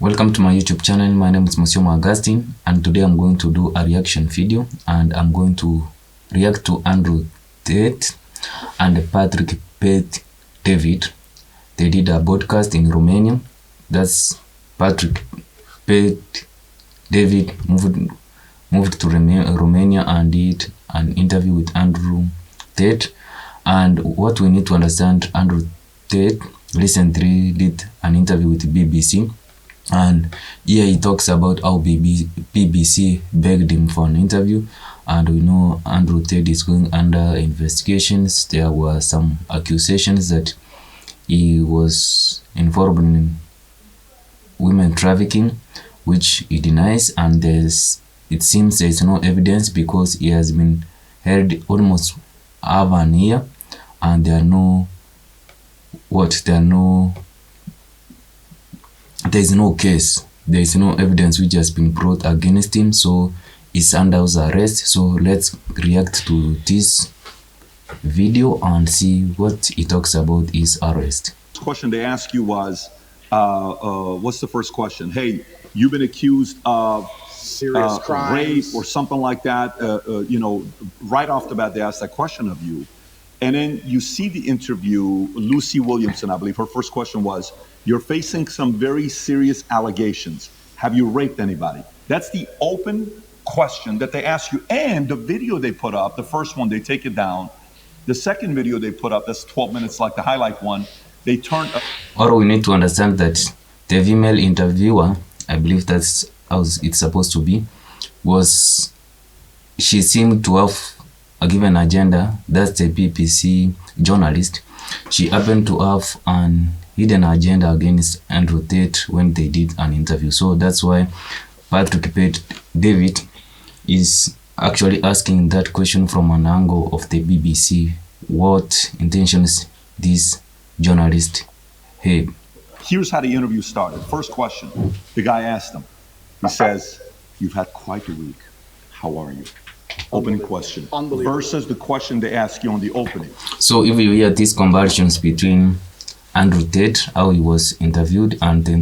Welcome to my YouTube channel. My name is Monsieur Augustine, and today I'm going to do a reaction video, and I'm going to react to Andrew Tate and Patrick Pate David. They did a podcast in Romania. That's Patrick Pate David moved to Romania and did an interview with Andrew Tate. And what we need to understand, Andrew Tate recently did an interview with BBC. And here he talks about how BBC begged him for an interview, and we know Andrew Tate is going under investigations. There were some accusations that he was involved in women trafficking, which he denies, and it seems there is no evidence because he has been held almost half an year, and there is no case, there is no evidence which has been brought against him, so he's under house arrest. So let's react to this video and see what he talks about his arrest. The question they asked you was, what's the first question? Hey, you've been accused of serious crimes, rape or something like that. Right off the bat, they asked that question of you. And then you see the interview, Lucy Williamson, I believe, her first question was, you're facing some very serious allegations. Have you raped anybody? That's the open question that they ask you. And the video they put up, the first one, they take it down. The second video they put up, that's 12 minutes, like the highlight one, they turn up. Or we need to understand that the female interviewer, I believe that's how it's supposed to be, she seemed to have a given agenda. That's the BBC journalist. She happened to have an hidden agenda against Andrew Tate when they did an interview. So that's why Patrick Pate David is actually asking that question from an angle of the BBC, what intentions this journalist had. Here's how the interview started. First question, the guy asked him, he says, you've had quite a week. How are you? Opening question versus the question they ask you on the opening. So if you hear these comparisons between Andrew Tate, how he was interviewed, and the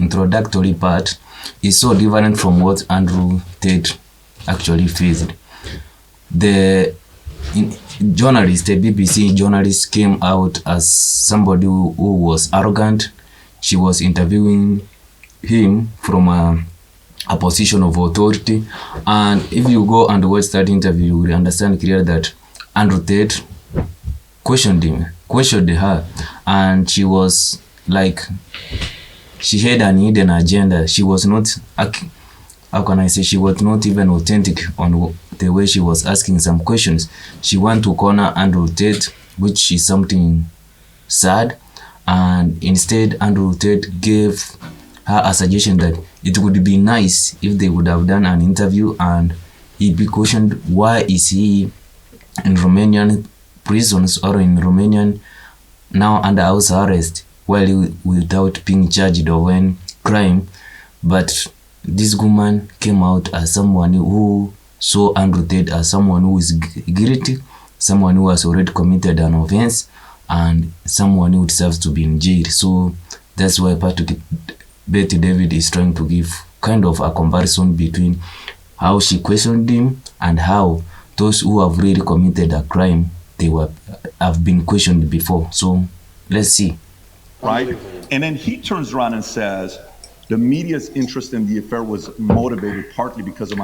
introductory part is so different from what Andrew Tate actually faced. The BBC journalist came out as somebody who was arrogant. She was interviewing him from a position of authority, and if you go and watch that interview, you will understand clearly that Andrew Tate questioned her, and she was like, she had an hidden agenda. She was not, how can I say, she was not even authentic on the way she was asking some questions. She wanted to corner Andrew Tate, which is something sad, and instead Andrew Tate gave her a suggestion that it would be nice if they would have done an interview and he'd be questioned why is he in Romanian prisons or in Romanian now under house arrest while without being charged of any crime. But this woman came out as someone who saw Andrew Tate as someone who is guilty, someone who has already committed an offense, and someone who deserves to be in jail. So that's why Patrick Pate David is trying to give kind of a comparison between how she questioned him and how those who have really committed a crime, have been questioned before. So let's see. Right? And then he turns around and says, the media's interest in the affair was motivated partly because of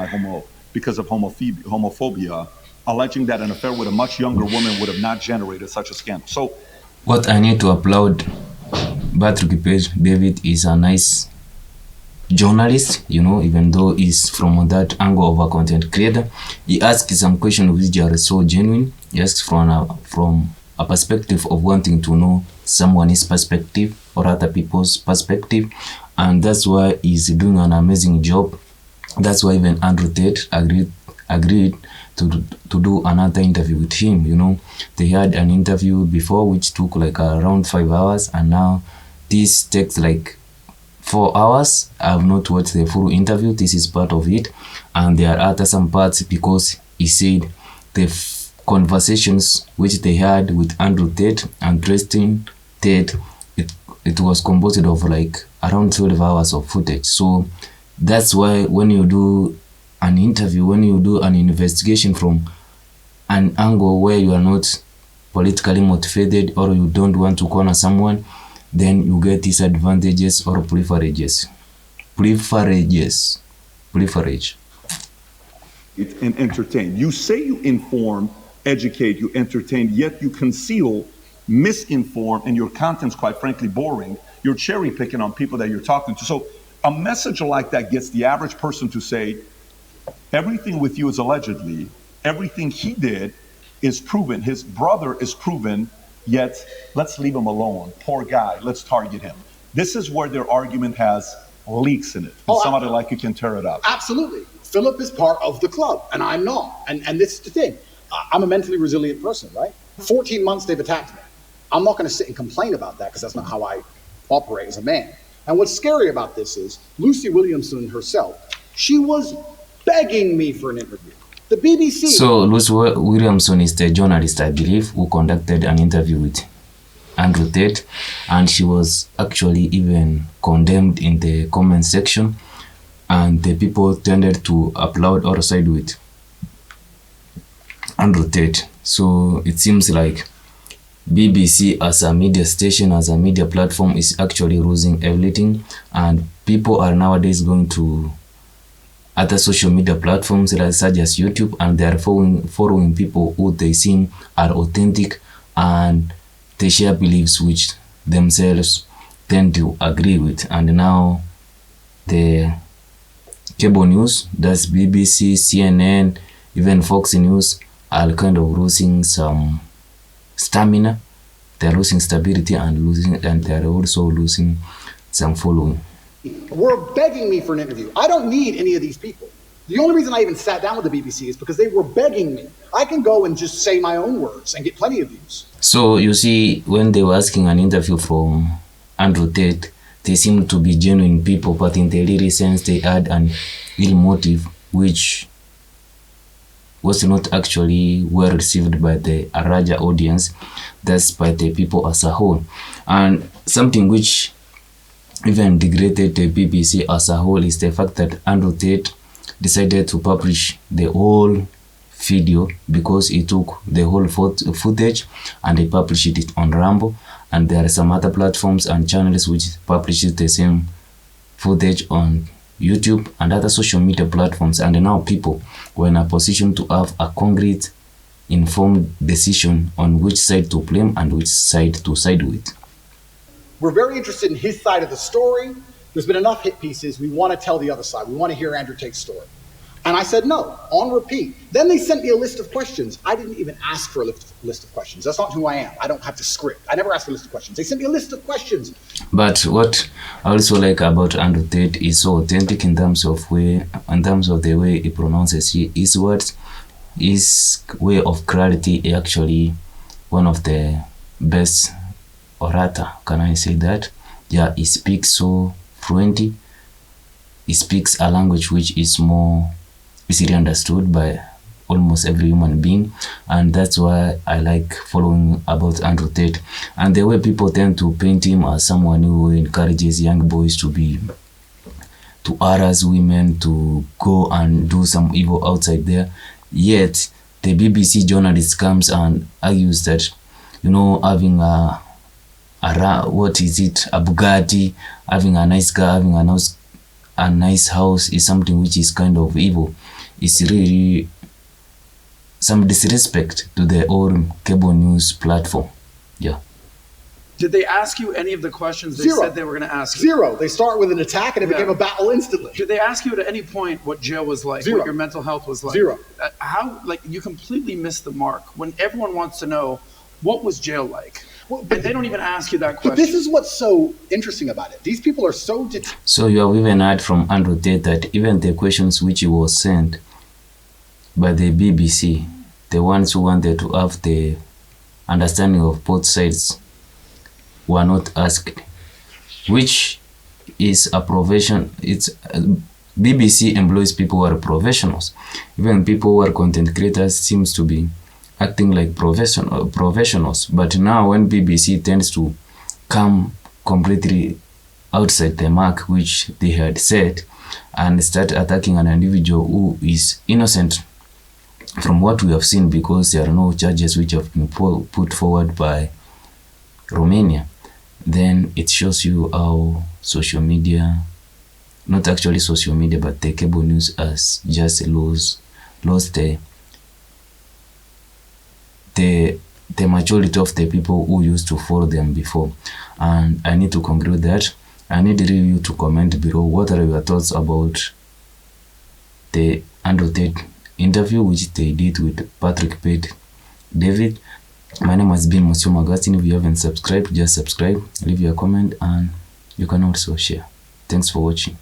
homophobia, alleging that an affair with a much younger woman would have not generated such a scandal. So what I need to applaud Patrick Pate David is a nice journalist, even though he's from that angle of a content creator. He asks some questions which are so genuine. He asks from a perspective of wanting to know someone's perspective or other people's perspective, and that's why he's doing an amazing job. That's why even Andrew Tate agreed to do another interview with him. They had an interview before which took like around 5 hours, and now this takes like 4 hours. I have not watched the full interview. This is part of it, and there are some parts because he said the conversations which they had with Andrew Tate and Tristan Tate it was composed of like around 12 hours of footage. So that's why when you do an interview, when you do an investigation from an angle where you are not politically motivated or you don't want to corner someone, then you get disadvantages or privileges. Privilege. And entertain. You say you inform, educate, you entertain, yet you conceal, misinform, and your content's quite frankly boring. You're cherry picking on people that you're talking to. So a message like that gets the average person to say, everything with you is allegedly, everything he did is proven, his brother is proven, yet let's leave him alone. Poor guy, let's target him. This is where their argument has leaks in it. And somebody like you can tear it up. Absolutely. Philip is part of the club, and I'm not. And this is the thing. I'm a mentally resilient person, right? 14 months they've attacked me. I'm not going to sit and complain about that because that's not how I operate as a man. And what's scary about this is Lucy Williamson herself, she was begging me for an interview. The BBC. So Lucy Williamson is the journalist, I believe, who conducted an interview with Andrew Tate, and she was actually even condemned in the comment section, and the people tended to applaud or side with Andrew Tate. So it seems like BBC as a media station, as a media platform, is actually losing everything, and people are nowadays going to other social media platforms such as YouTube, and they are following people who they think are authentic and they share beliefs which themselves tend to agree with. And now the cable news, that's BBC, CNN, even Fox News, are kind of losing some stamina. They're losing stability and they're also losing some following. Were begging me for an interview. I don't need any of these people. The only reason I even sat down with the BBC is because they were begging me. I can go and just say my own words and get plenty of views. So you see, when they were asking an interview from Andrew Tate, they seemed to be genuine people, but in the real sense they had an ill motive which was not actually well received by the larger audience, that's by the people as a whole. And something which even degraded the BBC as a whole is the fact that Andrew Tate decided to publish the whole video, because he took the whole footage and he published it on Rumble, and there are some other platforms and channels which publish the same footage on YouTube and other social media platforms, and now people were in a position to have a concrete, informed decision on which side to blame and which side to side with. We're very interested in his side of the story. There's been enough hit pieces. We want to tell the other side. We want to hear Andrew Tate's story. And I said no, on repeat. Then they sent me a list of questions. I didn't even ask for a list of questions. That's not who I am. I don't have the script. I never ask for a list of questions. They sent me a list of questions. But what I also like about Andrew Tate is so authentic in terms of the way he pronounces his words, his way of clarity. Actually, one of the best orator, can I say that? Yeah, he speaks so fluently. He speaks a language which is more easily understood by almost every human being, and that's why I like following about Andrew Tate. And the way people tend to paint him as someone who encourages young boys to harass women, to go and do some evil outside there, yet the BBC journalist comes and argues that, you know, having a Bugatti, having a nice car, having a nice house is something which is kind of evil. It's really some disrespect to the old cable news platform. Yeah. Did they ask you any of the questions they said they were going to ask you? Zero. They start with an attack and it became a battle instantly. Did they ask you at any point what jail was like? Zero. What your mental health was like? Zero. How, like, you completely missed the mark when everyone wants to know what was jail like? Well, but they don't even ask you that question. But this is what's so interesting about it. These people are so... So you have even heard from Andrew Tate that even the questions which he was sent by the BBC, the ones who wanted to have the understanding of both sides, were not asked, which is a profession. It's BBC employs people who are professionals. Even people who are content creators seems to be acting like professionals. But now when BBC tends to come completely outside the mark which they had set, and start attacking an individual who is innocent from what we have seen, because there are no charges which have been put forward by Romania, then it shows you how social media, not actually social media, but the cable news has just lost the majority of the people who used to follow them before. And I need to conclude that. I need you to comment below what are your thoughts about the Andrew Tate interview which they did with Patrick Pate David. My name has been Monsieur Magazine. If you haven't subscribed, just subscribe, leave your comment, and you can also share. Thanks for watching.